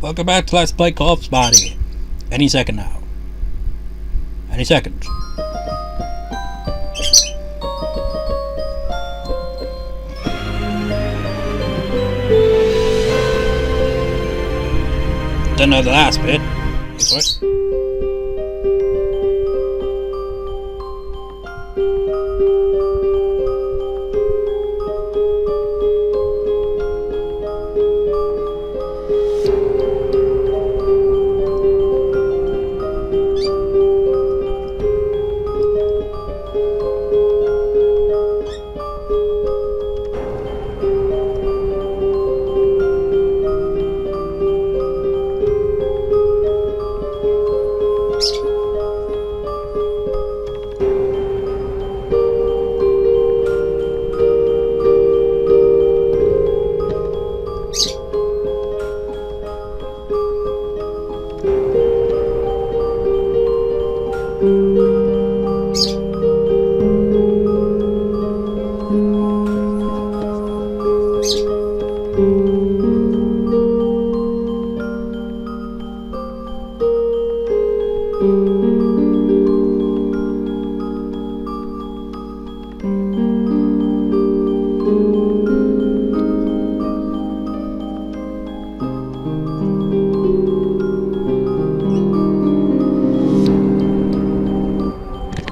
Welcome back to Let's Play Corpse Body. Any second now. Any second. Don't know the last bit. Wait for it.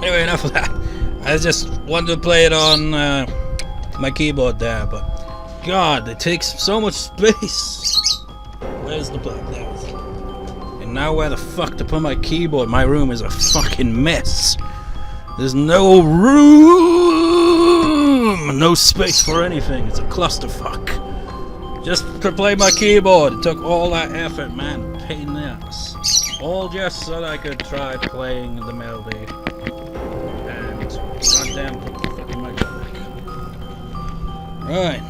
Anyway, enough of that. I just wanted to play it on my keyboard there, but God, it takes so much space. Where's the plug? There. And now where the fuck to put my keyboard? My room is a fucking mess. There's no room, no space for anything. It's a clusterfuck. Just to play my keyboard, it took all that effort, man. Pain in the ass. All just so that I could try playing the melody. And goddamn, put the fucking microphone back. Right.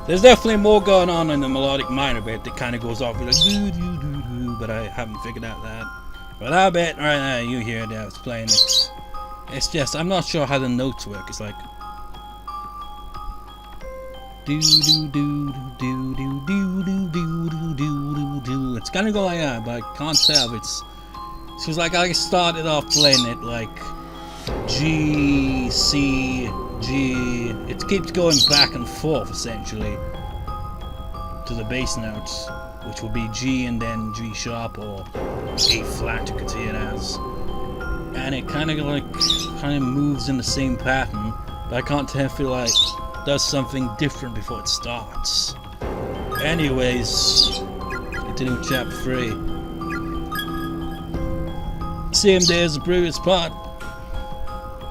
There's definitely more going on in the melodic minor bit that kind of goes off with like doo doo doo doo, but I haven't figured out that. But that bit right there, you hear that it's playing. It's just I'm not sure how the notes work. It's like do do do do do do do do do do do. It's gonna go like that, but I can't tell. It's like I started off playing it like G, C, G. It keeps going back and forth essentially to the bass notes, which will be G and then G sharp or A flat. You could see it as, and it kind of moves in the same pattern, but I can't tell if it like does something different before it starts. Anyways, continue with chapter 3. Same day as the previous part.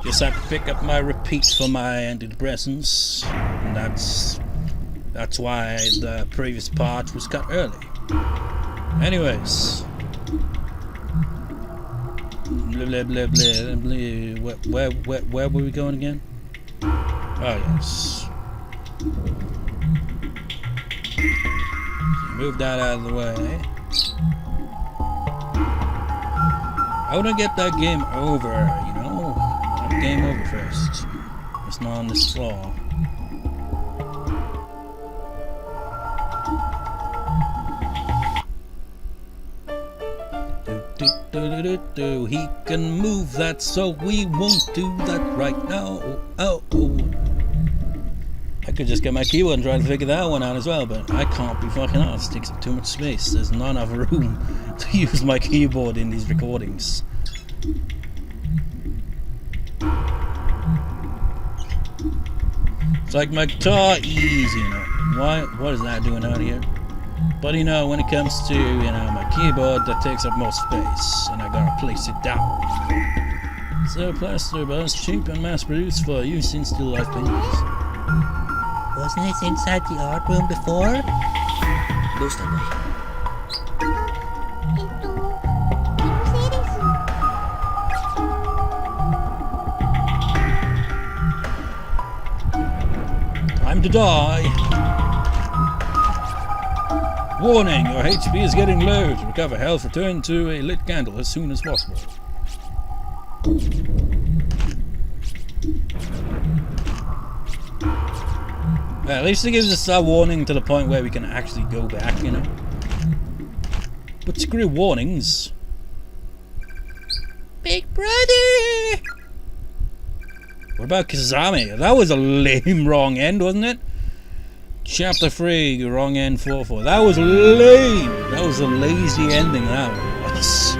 Just have to pick up my repeat for my antidepressants, and that's why the previous part was cut early. Anyways, blah blah blah blah blah. Where were we going again? Oh yes. Move that out of the way. I want to get that game over, you know. Game over first. It's not on this floor. He can move that, so we won't do that right now. Oh. I could just get my keyboard and try to figure that one out as well, but I can't be fucking honest. It takes up too much space. There's not enough room to use my keyboard in these recordings. It's like my guitar easy, you know. What is that doing out here? But you know, when it comes to, you know, my keyboard, that takes up more space, and I gotta place it down. So plaster is cheap and mass produced for use in still life paintings. Wasn't this inside the art room before? Most of it. Time to die. Warning, your HP is getting low. To recover health, return to a lit candle as soon as possible. At least it gives us a warning to the point where we can actually go back, you know. But screw warnings. Big brother! What about Kizami? That was a lame wrong end, wasn't it? Chapter 3, wrong end 4-4. That was lame! That was a lazy ending, that was.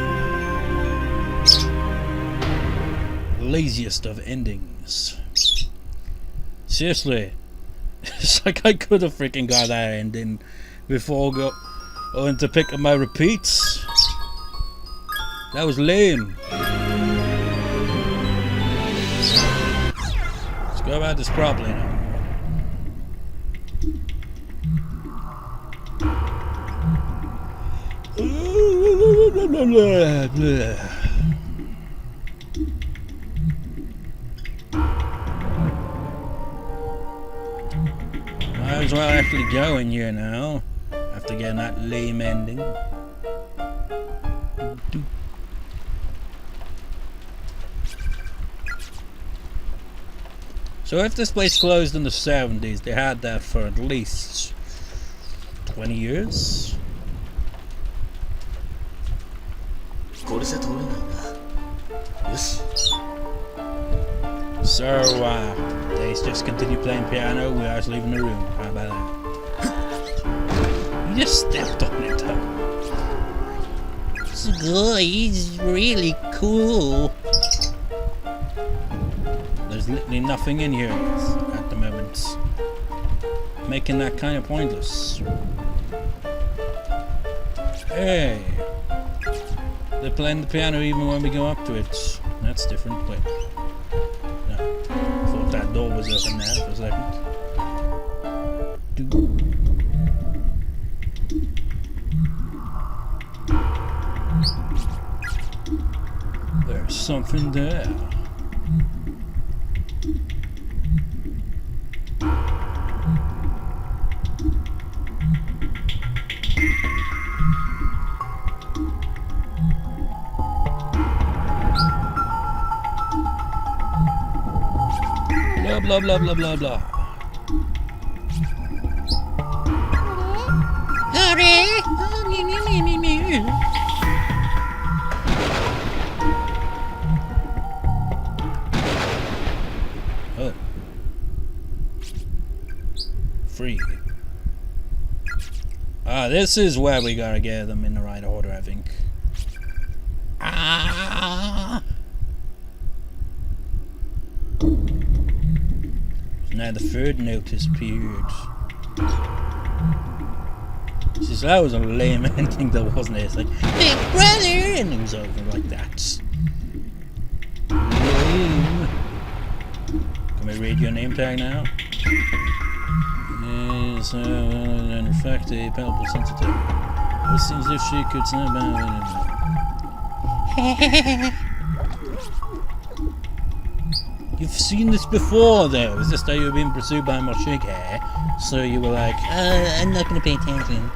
Laziest of endings. Seriously. It's like I could have freaking got that ending before going to pick up my repeats. That was lame. Let's go about this properly now. Might as well actually go in here now, after getting that lame ending. So if this place closed in the 70s, they had that for at least 20 years? So, they just continue playing piano without leaving the room. How about that? You just stepped on it, though. This guy is really cool. There's literally nothing in here at the moment, making that kind of pointless. Hey, they're playing the piano even when we go up to it. That's different. Wait, no, I thought that door was open there for a second. There's something there. Blah blah blah blah blah. Hurry! Oh. Free. This is where we gotta get them in the right order, I think. Now the third note has appeared. See, that was a lame ending though, wasn't it? It's like, big brother! And it was over like that. Lame. Can we read your name tag now? Yes, in fact, a palpable sensitive. It seems as if she could snap out. You've seen this before, though. Is this that you were being pursued by Moshige? So you were like, I'm not gonna pay attention.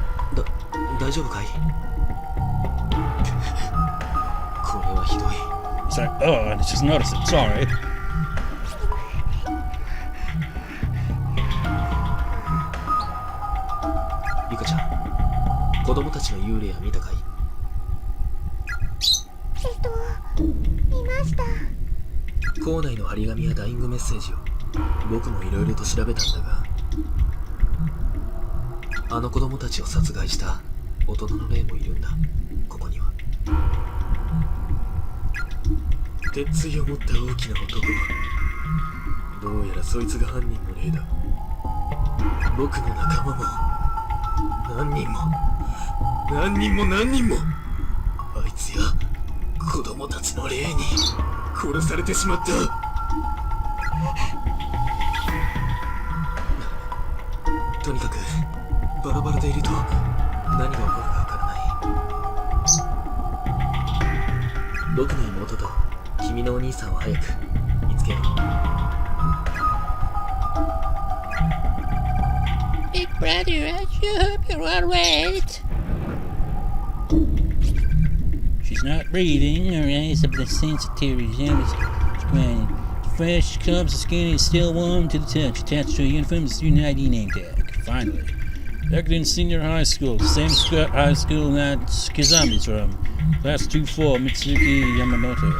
it's like, oh, I just noticed it. Sorry. Yuka-chan, 子供たちの幽霊は見たかい？見ました。校内の張り紙やダイイングメッセージを僕もいろいろと調べたんだが、あの子供たちを殺害した大人の霊もいるんだ、ここには。鉄槌を持った大きな男、どうやらそいつが犯人の霊だ。僕の仲間も何人もあいつや子供たちの霊に殺されてしまった。とにかくバラバラでいると何が起こるかわからない。僕の妹と君のお兄さんを早く見つけよう。Big brother, I sure hope you're alright. She's not breathing. Her eyes have the sensitivity. fresh, cubs, the skin is still warm to the touch, attached to a uniform student ID name tag. Finally. Back in senior high school, same high school that Kizami's from. Class 2-4, Mitsuki Yamamoto.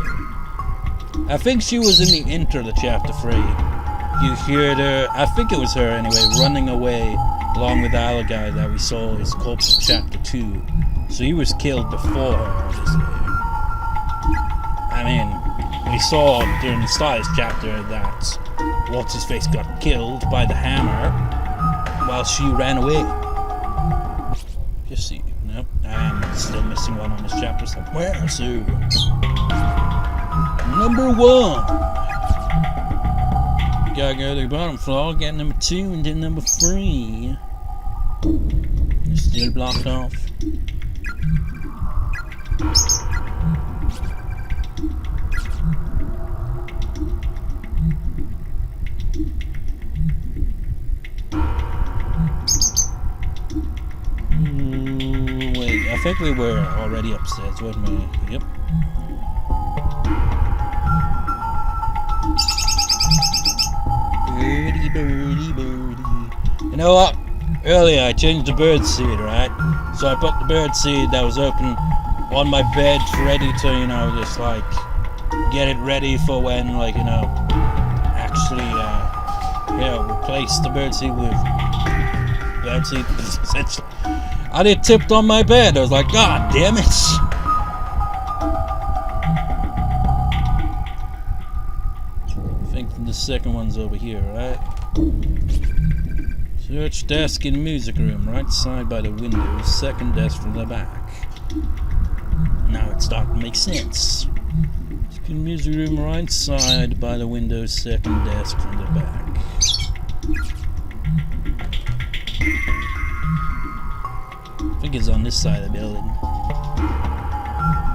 I think she was in the intro to chapter 3. You heard her, I think it was her anyway, running away along with the other guy that we saw his corpse in chapter 2. So he was killed before her, obviously. I mean, we saw during the start of this chapter that What's-His-Face got killed by the hammer while she ran away. Just see. Nope. I'm still missing one on this chapter somewhere, so... Number 1! Gotta go to the bottom floor, get number 2, and then number 3. It's still blocked off. Wait, I think we were already upstairs, weren't we? Yep. Birdie, birdie, birdie. You know what? Earlier I changed the bird seed, right? So I put the bird seed that was open on my bed ready to, you know, just like get it ready for when, like, you know, actually, replace the bird seed with bird seed, essentially. And it tipped on my bed. I was like, God damn it. I think the second one's over here, right? Search desk in music room, right side by the window, second desk from the back. Now it's starting to make sense. Desk in music room, right side by the window, second desk from the back. I think it's on this side of the building.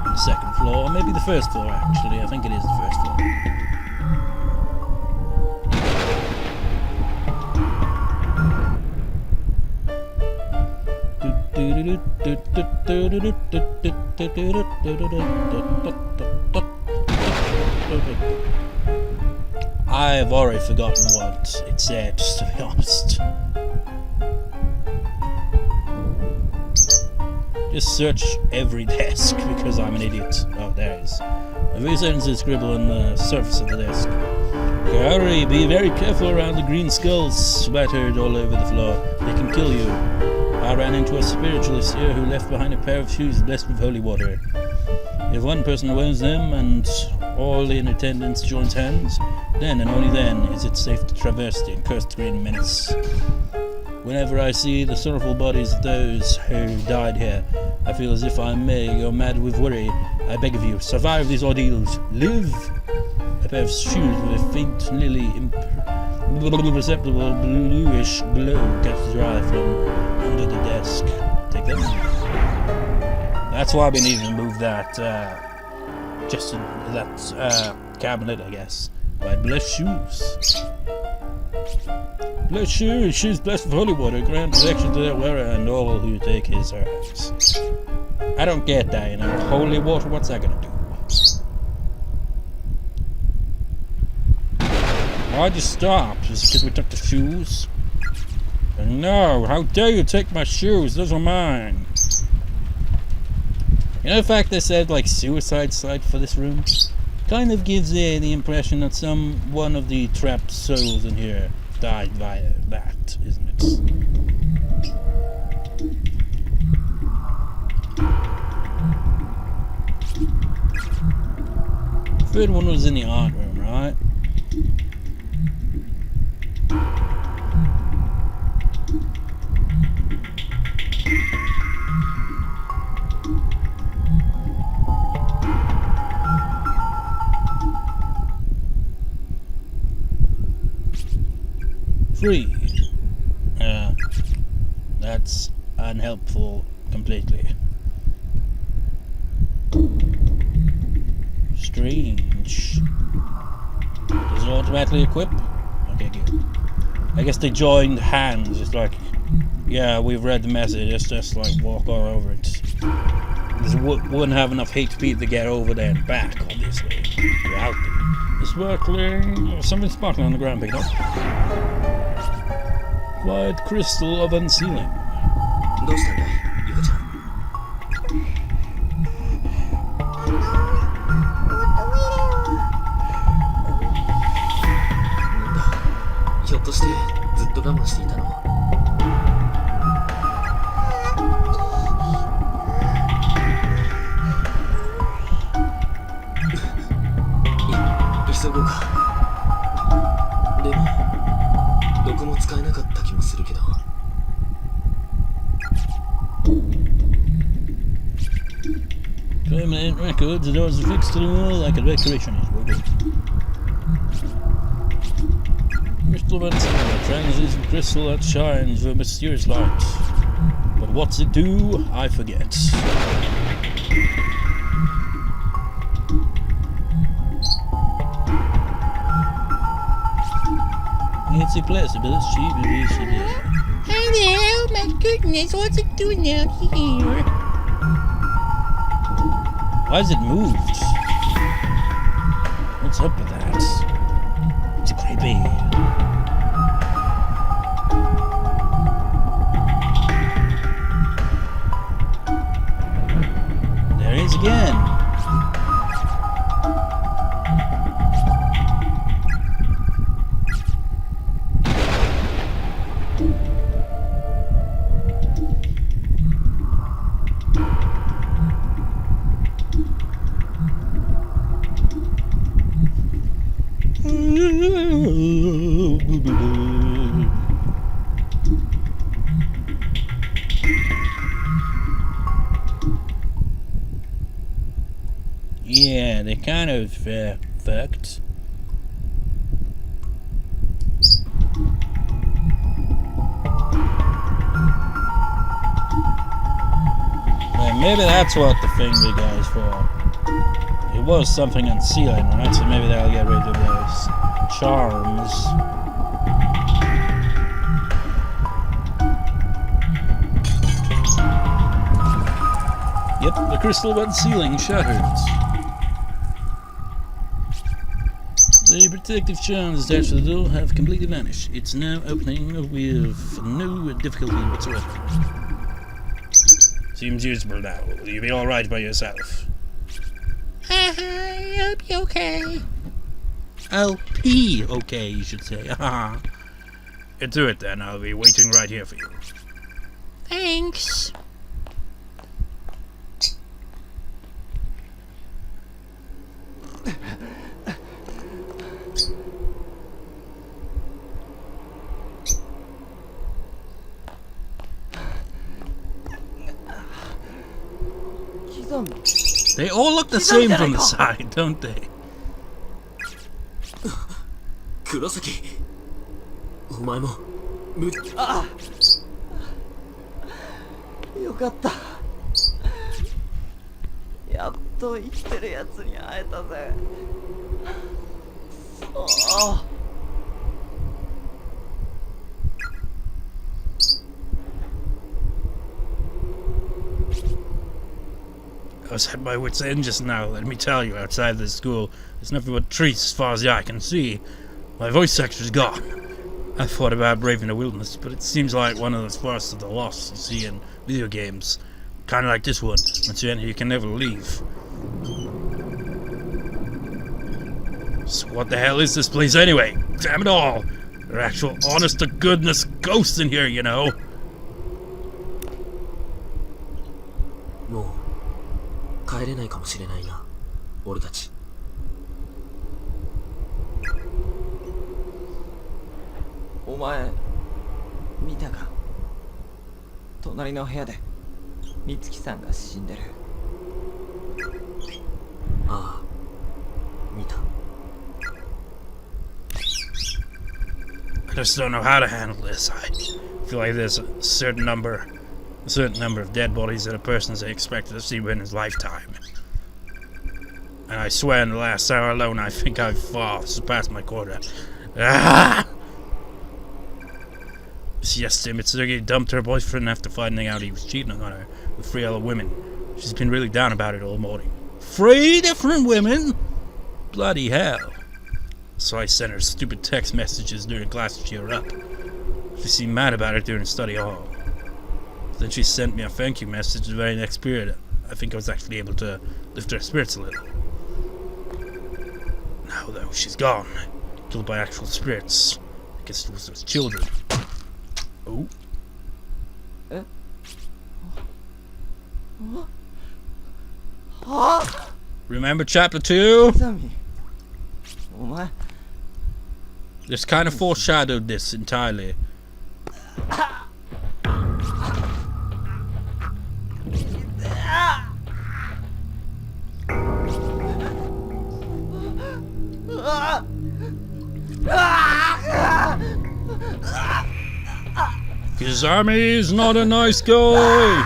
The second floor, or maybe the first floor actually. I think it is the first floor. I've already forgotten what it said, to be honest. Just search every desk because I'm an idiot. Oh, there it is. A few sentences scribbled on the surface of the desk. Hurry, be very careful around the green skulls splattered all over the floor. They can kill you. I ran into a spiritualist here who left behind a pair of shoes blessed with holy water. If one person wears them and all in attendance joins hands, then and only then is it safe to traverse the accursed green menace. Whenever I see the sorrowful bodies of those who died here, I feel as if I may go mad with worry. I beg of you, survive these ordeals. Live! A pair of shoes with a faint, nearly imperceptible bluish glow catches your eye from under the desk. Take them. That's why we need to move that, cabinet, I guess. By blessed shoes. Blessed shoes blessed with holy water, grant protection to their wearer and all who take his herbs. I don't get that, you know. Holy water, what's that gonna do? Why'd you stop? Just because we took the shoes? No, how dare you take my shoes? Those are mine. You know the fact they said, like, suicide site for this room? Kind of gives the impression that one of the trapped souls in here died via that, isn't it? Third one was in the art room, right? Free. That's unhelpful completely. Strange. Does it automatically equip? Okay, good. I guess they joined hands. It's like, yeah, we've read the message. Let's just like walk all over it. This wouldn't have enough HP to get over there and back, obviously, without them. Sparkling. Something sparkling on the ground, pick it up. Quiet crystal of unsealing. どうしたんだい、ゆかちゃん。なんだ、ひょっとしてずっと我慢していたの？急ごうか。でもどこも使えなかった気もするけど。Permanent records, the doors are fixed to the wall like a decoration is working. Crystal Manzana, translucent crystal that shines with mysterious light. But what's it do? I forget. It's a placebo, Hello, my goodness, what's it doing out here? Why is it moved? What's up with that? It's creepy. There it is again. Yeah, they're kind of fucked. Well, maybe that's what the finger guy's for. It was something unsealing, right? So maybe that'll get rid of those charms. Yep, the crystal unsealing shattered. The protective charms attached to the door have completely vanished. It's now opening with no difficulty whatsoever. Seems usable now. Will you be alright by yourself? I'll be okay. I'll be okay, you should say. Get to it then. I'll be waiting right here for you. Thanks. They all look the same from the side, don't they? 黒崎、お前もああ、よかった。やっと生きてるやつに会えたぜ。そう。I was at my wit's end just now. Let me tell you, outside this school, there's nothing but trees as far as the eye can see. My voice actor's gone. I thought about braving the wilderness, but it seems like one of those forests of the lost you see in video games. Kind of like this one. Once you enter, you can never leave. So what the hell is this place anyway? Damn it all! There are actual honest-to-goodness ghosts in here, you know. もう帰れないかもしれないな、俺たち。お前見たか？隣の部屋で美月さんが死んでる。ああ、見た。I just don't know how to handle this. I feel like there's a certain number of dead bodies that a person is expected to see within his lifetime. And I swear in the last hour alone, I think I've far surpassed my quota. Ah! Yesterday, Mitsurugi dumped her boyfriend after finding out he was cheating on her with 3 other women. She's been really down about it all morning. 3 different women? Bloody hell. So I sent her stupid text messages during class to cheer her up. She seemed mad about it during study hall. Then she sent me a thank you message the very next period. I think I was actually able to lift her spirits a little. Now though, she's gone. Killed by actual spirits. I guess it was those children. Oh. Remember chapter 2? キザミお前 This kind of foreshadowed this entirely. Kizami is not a nice guy.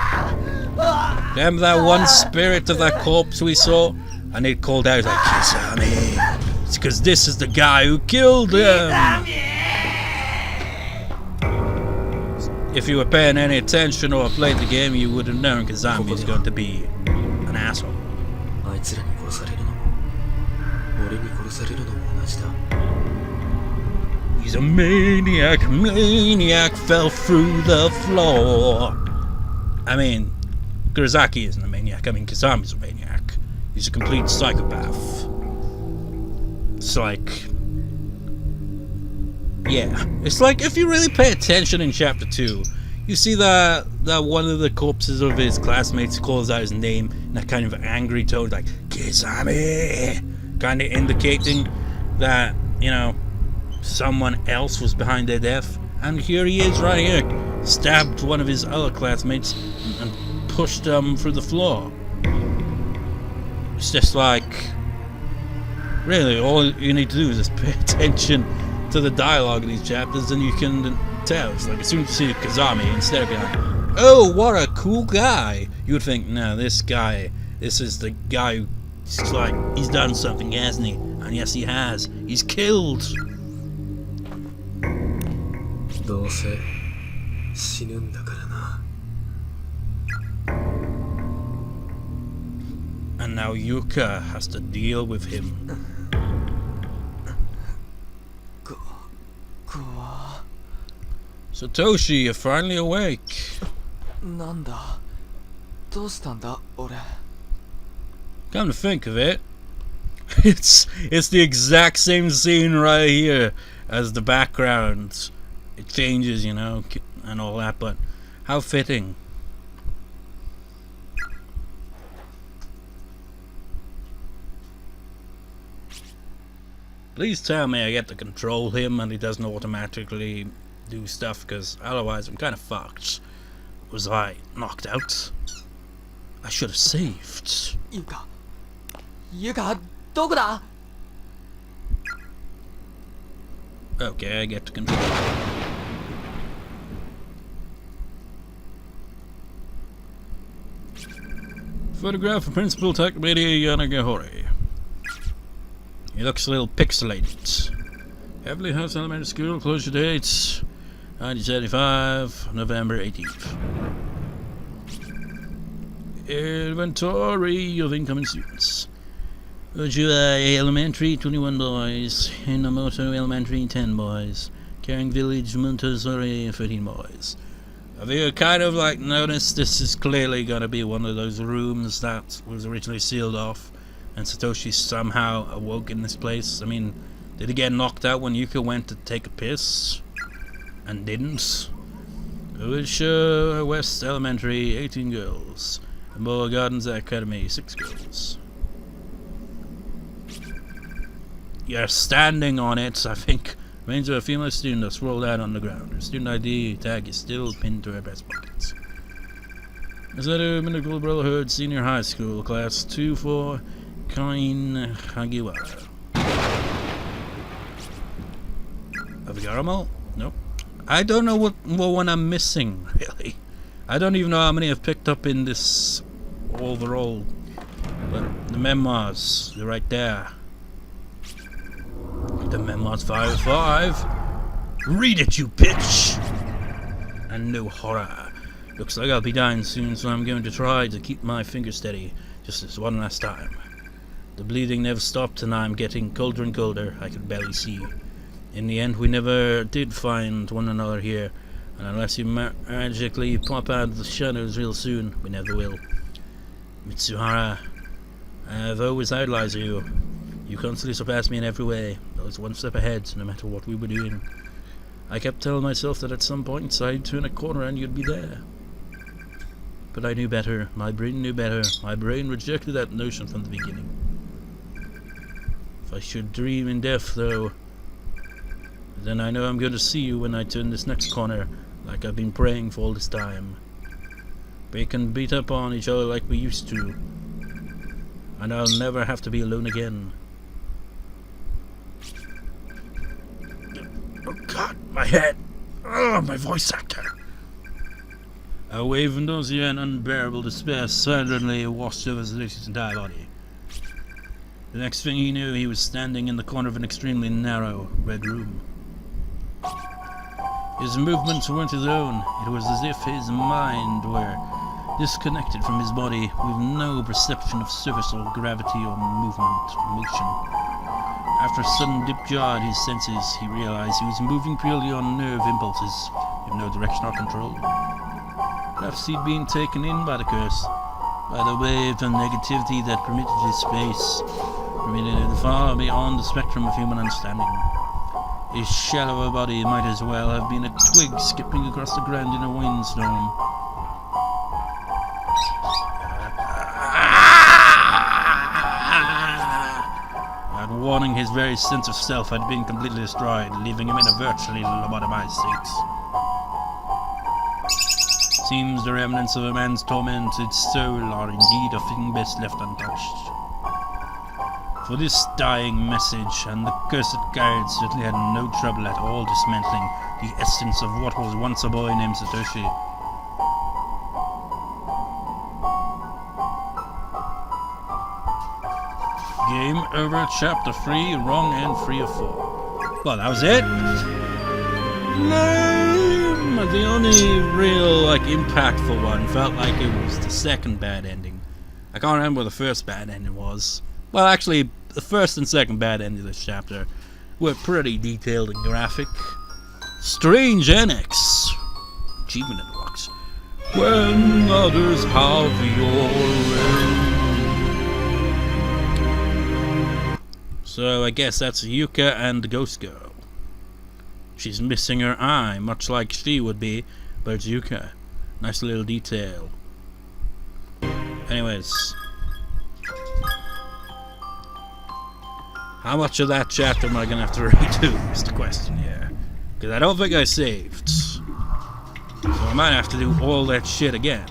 Remember that one spirit of that corpse we saw? And it called out like, Kizami. It's because this is the guy who killed him. If you were paying any attention or played the game, you would have known Kizami is going to be an asshole. あいつらに殺されるのも俺に殺されるのも同じだ He's a maniac, fell through the floor. I mean, Kurosaki isn't a maniac. I mean, Kizami's a maniac. He's a complete psychopath. It's like... yeah. It's like, if you really pay attention in chapter 2, you see that one of the corpses of his classmates calls out his name in that kind of angry tone, like, Kizami! Kind of indicating that, you know, someone else was behind their death. And here he is right here, stabbed one of his other classmates and pushed them through the floor. It's just like, really, all you need to do is just pay attention to the dialogue in these chapters and you can tell. It's like, as soon as you see Kizami, instead of being like, oh, what a cool guy, you would think, no, this is the guy who's like, he's done something, hasn't he? And yes, he has. He's killed. どうせ死ぬんだからな And now Yuka has to deal with him. Satoshi, you're finally awake. なんだどうしたんだ俺 Come to think of it, it's the exact same scene right here as the background. It changes, you know, and all that, but how fitting. Please tell me I get to control him and he doesn't automatically do stuff, because otherwise I'm kind of fucked. Was I knocked out? I should have saved. ユカどこだ Okay, I get to control. Photograph of Principal Takemiri Yanagihori. He looks a little pixelated. Heavenly House Elementary School, closure dates 1975, November 18th. Inventory of incoming students. Ojua Elementary, 21 boys. Hinamoto Elementary, 10 boys. Caring Village, Montessori, 13 boys. Have you kind of like noticed this is clearly going to be one of those rooms that was originally sealed off and Satoshi somehow awoke in this place? I mean, did he get knocked out when Yuka went to take a piss? And didn't? Ojua West Elementary, 18 girls. Boa Gardens Academy, 6 girls. You're standing on it, I think. Remains of a female student that's rolled out on the ground. Her student ID tag is still pinned to her breast pockets. Masato Medical Brotherhood Senior High School, Class 2-4, Kain Hagiwara. Avigaramo? Nope. I don't know what one I'm missing, really. I don't even know how many I've picked up in this overall. But the memoirs, they're right there. The memoirs 5-5. Read it, you bitch! And no horror. Looks like I'll be dying soon, so I'm going to try to keep my finger steady just this one last time. The bleeding never stopped, and I'm getting colder and colder. I could barely see. In the end, we never did find one another here, and unless you magically pop out of the shadows real soon, we never will. Mitsuhara, I have always idolized you. You constantly surpassed me in every way. Always one step ahead, no matter what we were doing. I kept telling myself that at some point I'd turn a corner and you'd be there. But I knew better. My brain knew better. My brain rejected that notion from the beginning. If I should dream in death, though, then I know I'm going to see you when I turn this next corner, like I've been praying for all this time. We can beat up on each other like we used to, and I'll never have to be alone again. Oh God, my head! Oh, my voice actor! A wave of nausea and unbearable despair suddenly washed over Satoshi's entire body. The next thing he knew, he was standing in the corner of an extremely narrow red room. His movements weren't his own. It was as if his mind were disconnected from his body, with no perception of surface or gravity or motion. After a sudden dip jarred his senses, he realized he was moving purely on nerve impulses, with no direction or control. Perhaps he'd been taken in by the curse, by the wave of negativity that permitted his space, permitted it far beyond the spectrum of human understanding. His shallower body might as well have been a twig skipping across the ground in a windstorm. Without warning, his very sense of self had been completely destroyed, leaving him in a virtually lobotomized state. Seems the remnants of a man's tormented soul are indeed a thing best left untouched. For this dying message, and the cursed guard certainly had no trouble at all dismantling the essence of what was once a boy named Satoshi. Game over, chapter 3, wrong and 3 of 4. Well, that was it. Lame! The only real, impactful one felt like it was the second bad ending. I can't remember what the first bad ending was. Well, actually, the first and second bad ending of this chapter were pretty detailed and graphic. Strange Annex. Achievement in the rocks. When others have your own. So I guess that's Yuka and the Ghost Girl. She's missing her eye, much like she would be, but it's Yuka. Nice little detail. Anyways. How much of that chapter am I going to have to redo is the question here. Because I don't think I saved. So I might have to do all that shit again.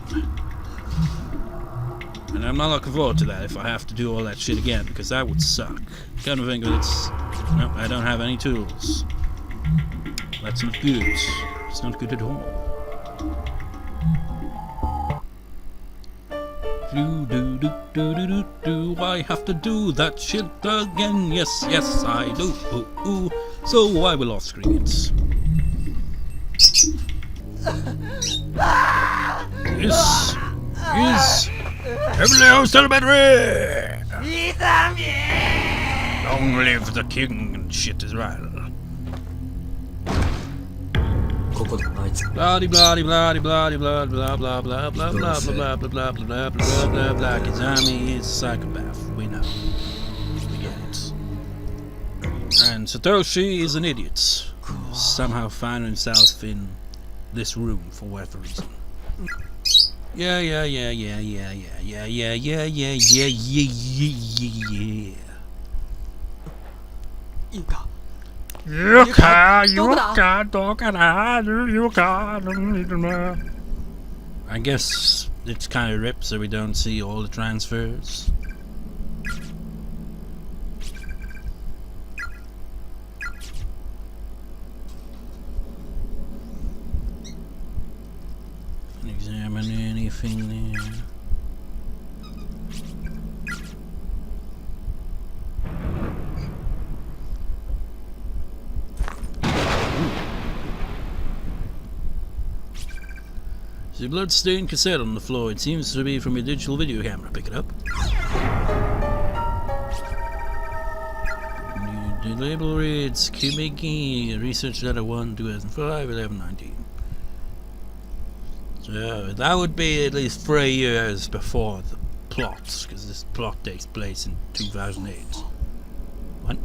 And I'm not looking forward to that if I have to do all that shit again, because that would suck. Kind of think it's... Nope, I don't have any tools. That's not good. It's not good at all. Do I have to do that shit again? Yes, yes, I do. So I will off-screen it. Yes. Heavenly host elementary! Long live the king and shit is right. Bloody bloody bloody bloody blah blah blah blah blah blah blah blah blah blah blah blah blah blah. Kizami is a psychopath. We know. We get it. And Satoshi is an idiot. Somehow found himself in this room for whatever reason. Yeah. Yuka. I guess it's kind of ripped so we don't see all the transfers. Can examine anything there. There's a blood-stained cassette on the floor. It seems to be from your digital video camera. Pick it up. The label reads Kimiki Research Data 1 2005 1119. So that would be at least 3 years before the plot, because this plot takes place in 2008. What?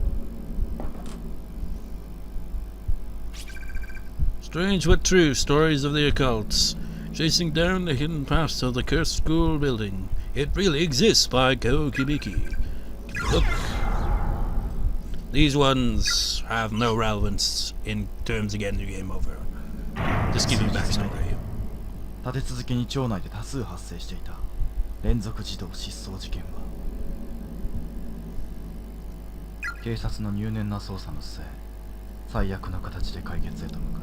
Strange but true stories of the occult. Chasing down the hidden past of the cursed school building. It really exists by Go Kimiki. Look. These ones have no relevance in terms of getting the game over. Just give me backstory. 立て続けに町内で多数発生していた連続児童失踪事件は警察の入念な捜査の末最悪の形で解決へと向か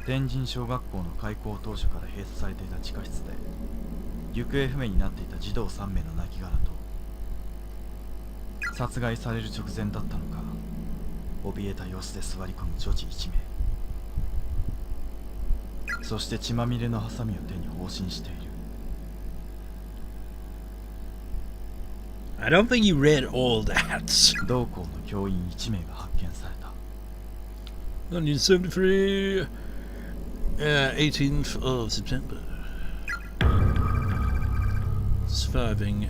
う天神小学校の開校当初から閉鎖されていた地下室で行方不明になっていた児童3名の亡骸と殺害される直前だったのか怯えた様子で座り込む女児1名そして血まみれのハサミを手に放心している I don't think you read all that. 同校の教員1名が発見された 1973, 18th of September. Surviving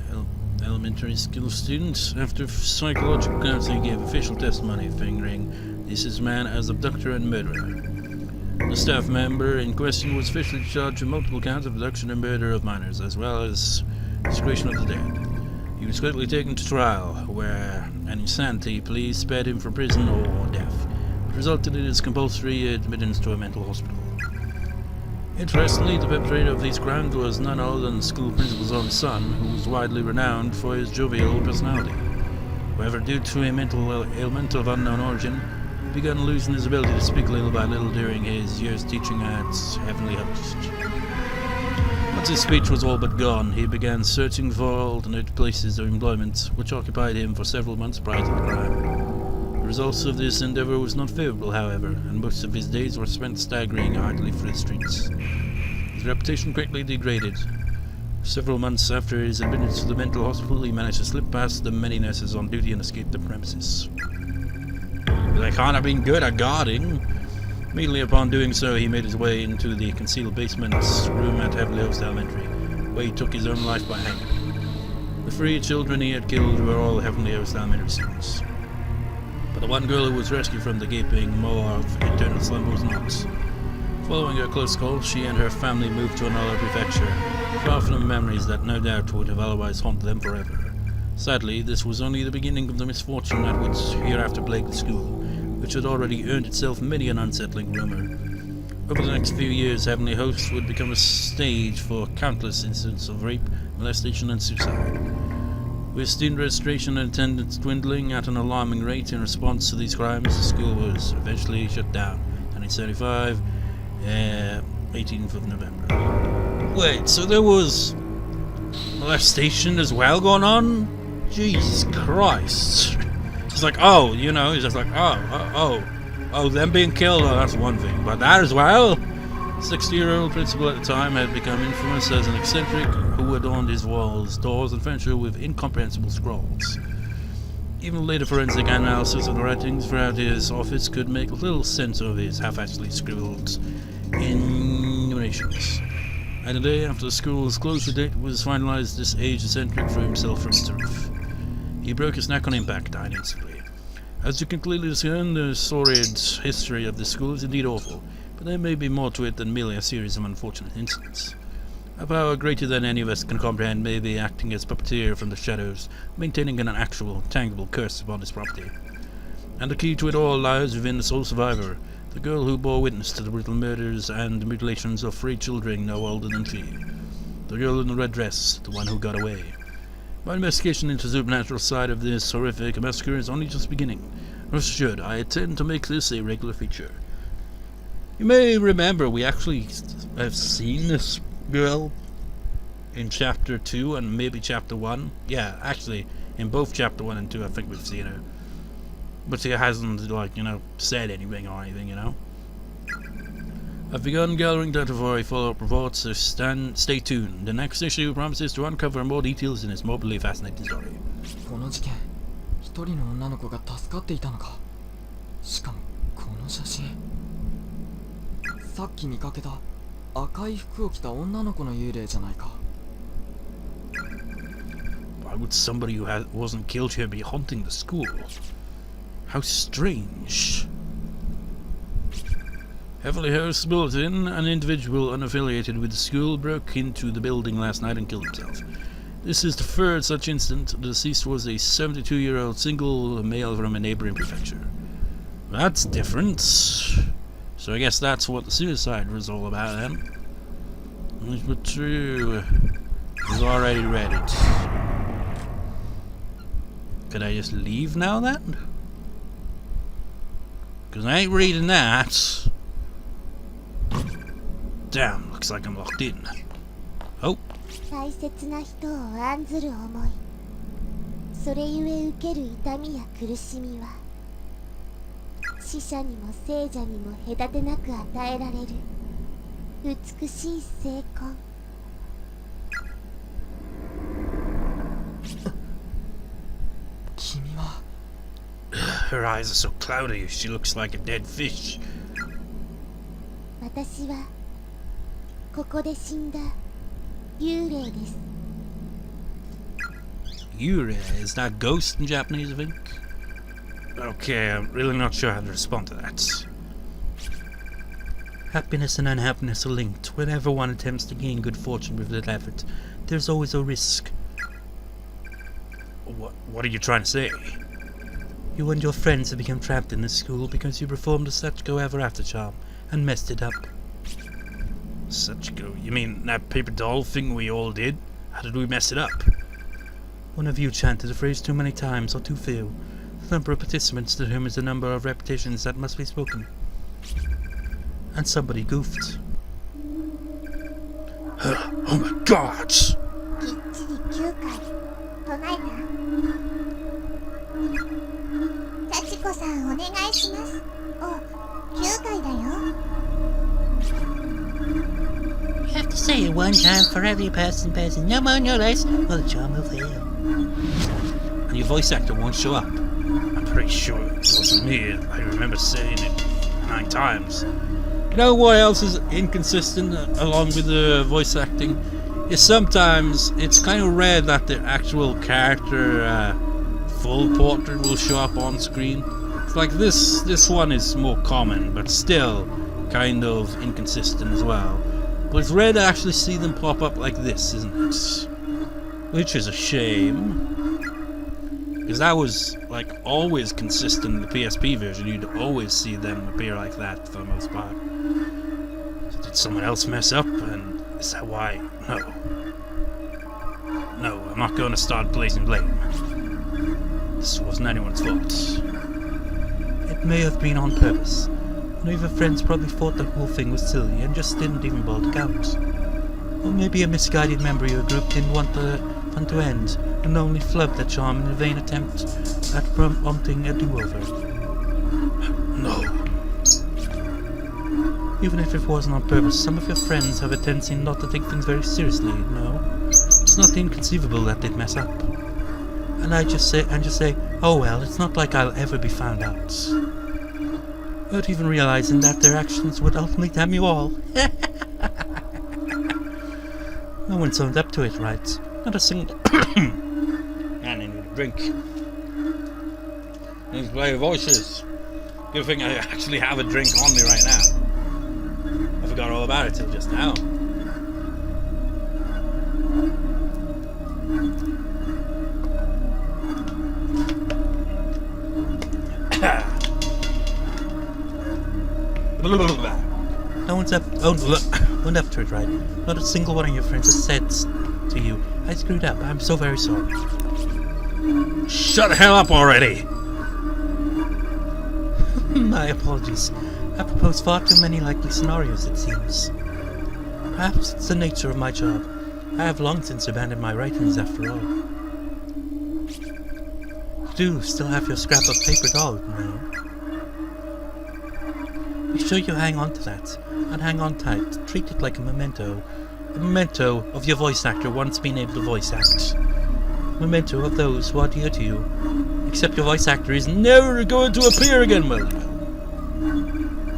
elementary school student after psychological counseling gave official testimony fingering this is man as abductor and murderer. The staff member in question was officially charged with multiple counts of abduction and murder of minors, as well as desecration of the dead. He was quickly taken to trial, where an insanity plea spared him from prison or death, which resulted in his compulsory admittance to a mental hospital. Interestingly, the perpetrator of these crimes was none other than the school principal's own son, who was widely renowned for his jovial personality. However, due to a mental ailment of unknown origin, he began losing his ability to speak little by little during his years teaching at Heavenly Host. Once his speech was all but gone, he began searching for alternate places of employment, which occupied him for several months prior to the crime. The results of this endeavor was not favorable, however, and most of his days were spent staggering idly through the streets. His reputation quickly degraded. Several months after his admittance to the mental hospital, he managed to slip past the many nurses on duty and escape the premises. They can't have been good at guarding. Immediately upon doing so, he made his way into the concealed basement room at Heavenly Host Elementary, where he took his own life by hanging. The 3 children he had killed were all Heavenly Host Elementary students. But the one girl who was rescued from the gaping maw of eternal slumber was not. Following a close call, she and her family moved to another prefecture, far from the memories that no doubt would have otherwise haunted them forever. Sadly, this was only the beginning of the misfortune that would hereafter plague the school, which had already earned itself many an unsettling rumor. Over the next few years, Heavenly Host would become a stage for countless incidents of rape, molestation, and suicide. With student registration and attendance dwindling at an alarming rate in response to these crimes, the school was eventually shut down. 1975, 18th of November. Wait, so there was molestation as well going on? Jesus Christ. It's like, oh, you know, it's just like, oh, them being killed, oh, that's one thing. But that as well? 60-year-old principal at the time had become infamous as an eccentric who adorned his walls, doors, and furniture with incomprehensible scrawls. Even later forensic analysis of the writings throughout his office could make little sense of his half-actually scribbled enumerations. And the day after the school's closure date was finalized, this aged eccentric threw himself from its roof. He broke his neck on impact, died instantly. As you can clearly discern, the sordid history of this school is indeed awful, but there may be more to it than merely a series of unfortunate incidents. A power greater than any of us can comprehend may be acting as puppeteer from the shadows, maintaining an actual, tangible curse upon his property. And the key to it all lies within the sole survivor, the girl who bore witness to the brutal murders and mutilations of 3 children no older than she. The girl in the red dress, the one who got away. My investigation into the supernatural side of this horrific massacre is only just beginning. Rest assured, I intend to make this a regular feature. You may remember we actually have seen this girl in Chapter 2 and maybe Chapter 1. Yeah, actually, in both Chapter 1 and 2 I think we've seen her. But she hasn't, like, you know, said anything or anything, you know. I've begun gathering data for a follow-up report, so stay tuned. The next issue promises to uncover more details in this morbidly fascinating story. この事件一人の女の子が助かっていたのか。しかもこの写真、さっき見かけた赤い服を着た女の子の幽霊じゃないか。 Why would somebody who wasn't killed here be haunting the school? How strange. Heavily House bulletin, an individual unaffiliated with the school broke into the building last night and killed himself. This is the third such incident. The deceased was a 72-year-old single male from a neighbouring prefecture. That's different. So I guess that's what the suicide was all about then. But true. He's already read it. Could I just leave now then? Because I ain't reading that. Damn, looks like I'm locked in. Oh. 大切な人を案ずる思い、それゆえ受ける痛みや苦しみは死者にも生者にも隔てなく与えられる美しい聖魂。君は Her eyes are so cloudy, she looks like a dead fish. 私はここで死んだ幽霊です。 Yure, is that ghost in Japanese, I think? Okay, I'm really not sure how to respond to that. Happiness and unhappiness are linked. Whenever one attempts to gain good fortune with little effort, there's always a risk. What are you trying to say? You and your friends have become trapped in this school because you performed a Sachiko ever after charm and messed it up. Sachiko? You mean that paper doll thing we all did? How did we mess it up? One of you chanted a phrase too many times or too few. The number of participants determines the number of repetitions that must be spoken. And somebody goofed. Oh my god! きっちり9回唱えた。幸子さんお願いします。お、9回だよ。 You have to say it one time for every person passing no more no less, or the charm will fail. And your voice actor won't show up. I'm pretty sure it wasn't me. I remember saying it 9 times. You know what else is inconsistent along with the voice acting? Is sometimes it's kind of rare that the actual character full portrait will show up on screen. It's like this one is more common, but still kind of inconsistent as well. But it's rare to actually see them pop up like this, isn't it? Which is a shame. Because that was, like, always consistent in the PSP version. You'd always see them appear like that for the most part. So did someone else mess up? And is that why? No. No, I'm not going to start placing blame. This wasn't anyone's fault. It may have been on purpose. One of your friends probably thought the whole thing was silly and just didn't even bother to count. Or maybe a misguided member of your group didn't want the fun to end and only flubbed the charm in a vain attempt at prompting a do-over. No. Even if it wasn't on purpose, some of your friends have a tendency not to take things very seriously, no? It's not inconceivable that they'd mess up. And just say, oh well, it's not like I'll ever be found out. Without even realizing that their actions would ultimately damn you all. No one's owned up to it, right? Not a single... And I need a drink. These bloody voices. Good thing I actually have a drink on me right now. I forgot all about it till just now. No one's owned up to it, right? Not a single one of your friends has said to you, I screwed up, I'm so very sorry. Shut the hell up already! My apologies. I proposed far too many likely scenarios, it seems. Perhaps it's the nature of my job. I have long since abandoned my writings after all. You do still have your scrap of paper doll, no? Be sure you hang on to that, and hang on tight. Treat it like a memento of your voice actor once being able to voice act. A memento of those who are dear to you, Except your voice actor is never going to appear again. Well,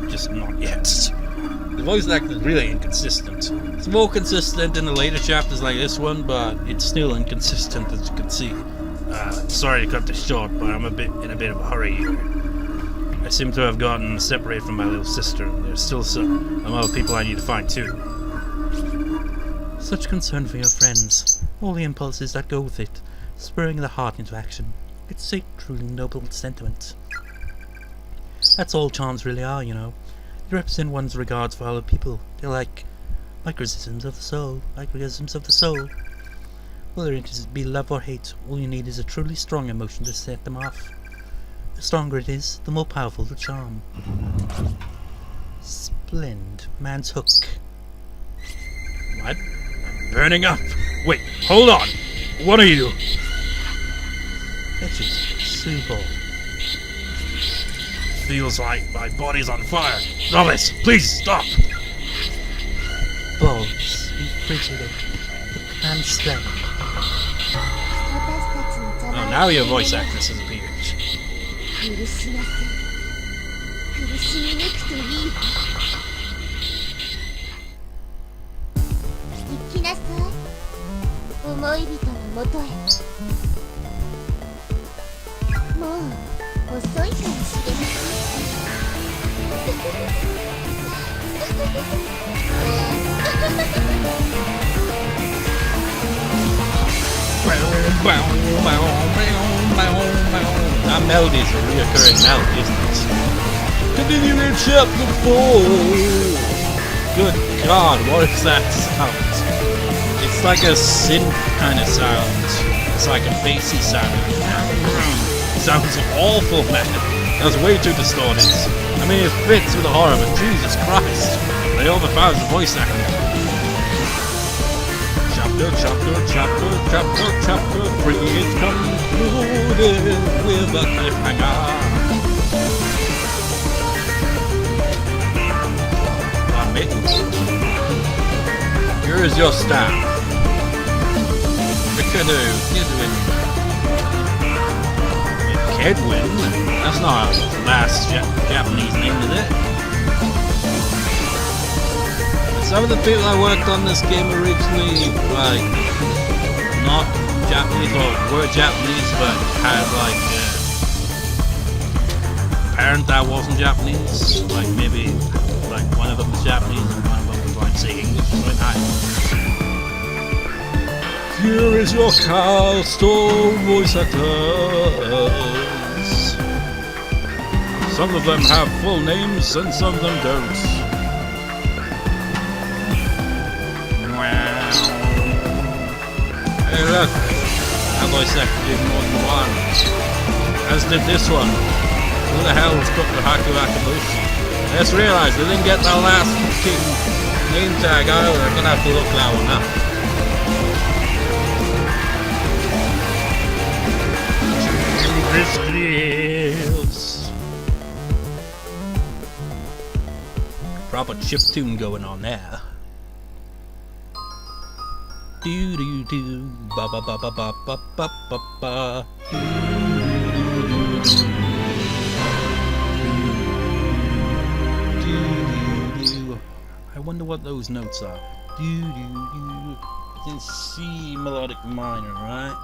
just not yet. The voice actor is really inconsistent. It's more consistent in the later chapters like this one, but it's still inconsistent, as you can see. Sorry to cut this short, but I'm in a bit of a hurry here. I seem to have gotten separated from my little sister, and there's still some other people I need to find too. Such concern for your friends, all the impulses that go with it, spurring the heart into action. It's a truly noble sentiment. That's all charms really are, you know. They represent one's regards for other people. They're like microcosms of the soul. Microcosms of the soul. Whether it be love or hate, all you need is a truly strong emotion to set them off. The stronger it is, the more powerful the charm. Splend. Man's hook. What? I'm burning up. Wait, hold on. What are you? Fetches. Super. Feels like my body's on fire. Robert, please stop. Balls. Be frigid. And strength. Oh, now your voice actress has appeared. 許しなさい。苦しみ抜くといいわ。行きなさい。思い人のもとへ。もう遅いかもしれまThat melody is a reoccurring melody, isn't it? Continue in chapter 4! Good God, what is that sound? It's like a synth kind of sound. It's like a bassy sound. It sounds awful, man. That's way too distorted. I mean, it fits with the horror, but Jesus Christ. They overpowered the voice acting. Chapter 3 is concluded with a cliffhanger. Here is your staff. Kidwin. Kedwin? That's not our last Japanese name, is it? Some of the people that worked on this game originally, like, not Japanese, or were Japanese, but had, like, a parent that wasn't Japanese. Like, maybe, like, one of them was Japanese and one of them was, like, say English. Here is your cast of voice actors. Some of them have full names and some of them don't. Hey look, that voice actor did more than one. As did this one. Who the hell has cooked the Haku Akabushi? I just realised they didn't get that last fucking name tag either. I'm gonna have to look that one up. Proper chiptune going on there. Do do do ba ba ba ba ba ba ba ba ba. I wonder what those notes are. Do do do. It's in C melodic minor, right?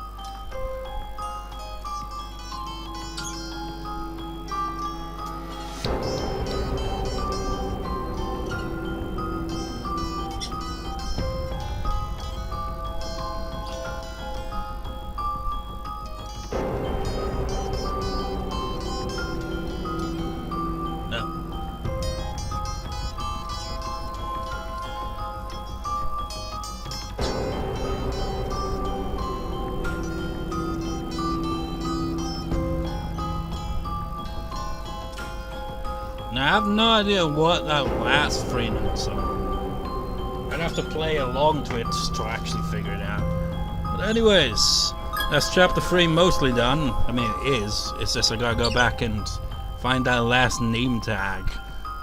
Now, I have no idea what that last 3 notes are. I'd have to play along to it to actually figure it out. But anyways, that's chapter 3 mostly done. I mean, it is. It's just I gotta go back and find that last name tag.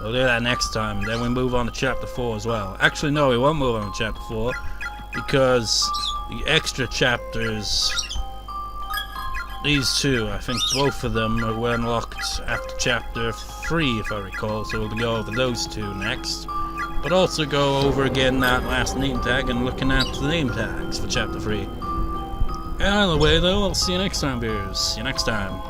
We'll do that next time. Then we move on to chapter 4 as well. Actually, no, we won't move on to chapter 4 because the extra chapters these two, I think both of them were unlocked after chapter 3, if I recall, so we'll go over those two next. But also go over again that last name tag and looking at the name tags for chapter 3. And either way though, I'll see you next time, viewers. See you next time.